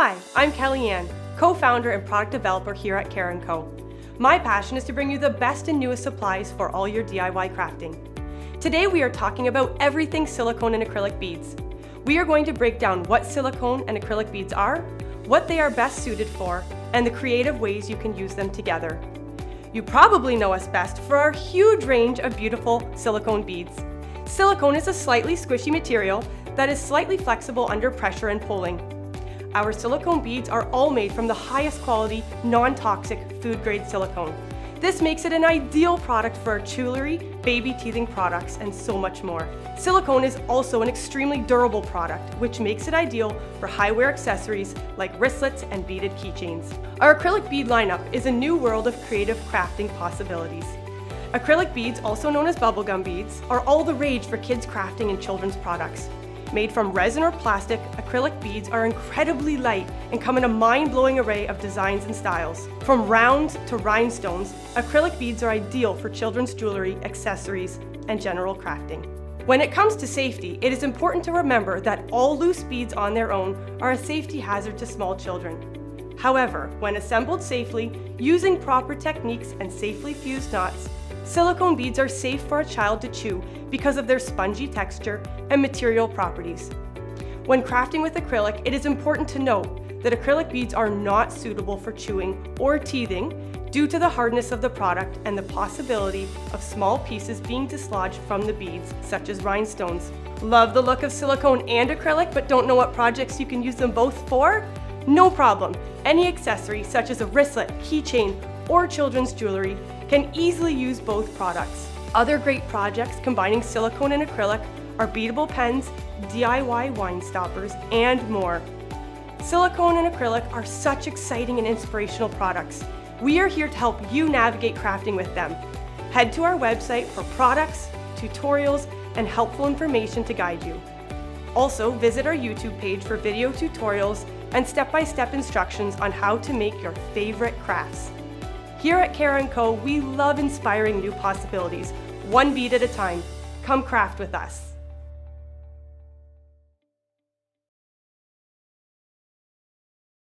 Hi, I'm Kellyanne, co-founder and product developer here at Cara Co. My passion is to bring you the best and newest supplies for all your DIY crafting. Today we are talking about everything silicone and acrylic beads. We are going to break down what silicone and acrylic beads are, what they are best suited for, and the creative ways you can use them together. You probably know us best for our huge range of beautiful silicone beads. Silicone is a slightly squishy material that is slightly flexible under pressure and pulling. Our silicone beads are all made from the highest quality, non-toxic, food-grade silicone. This makes it an ideal product for our jewelry, baby teething products, and so much more. Silicone is also an extremely durable product, which makes it ideal for high-wear accessories like wristlets and beaded keychains. Our acrylic bead lineup is a new world of creative crafting possibilities. Acrylic beads, also known as bubblegum beads, are all the rage for kids crafting and children's products. Made from resin or plastic, acrylic beads are incredibly light and come in a mind-blowing array of designs and styles. From round to rhinestones, acrylic beads are ideal for children's jewelry, accessories, and general crafting. When it comes to safety, it is important to remember that all loose beads on their own are a safety hazard to small children. However, when assembled safely, using proper techniques and safely fused knots, silicone beads are safe for a child to chew because of their spongy texture and material properties. When crafting with acrylic, it is important to note that acrylic beads are not suitable for chewing or teething due to the hardness of the product and the possibility of small pieces being dislodged from the beads, such as rhinestones. Love the look of silicone and acrylic, but don't know what projects you can use them both for? No problem. Any accessory, such as a wristlet, keychain, or children's jewelry, can easily use both products. Other great projects combining silicone and acrylic are beadable pens, DIY wine stoppers, and more. Silicone and acrylic are such exciting and inspirational products. We are here to help you navigate crafting with them. Head to our website for products, tutorials, and helpful information to guide you. Also, visit our YouTube page for video tutorials and step-by-step instructions on how to make your favorite crafts. Here at Cara Co, we love inspiring new possibilities, one bead at a time. Come craft with us.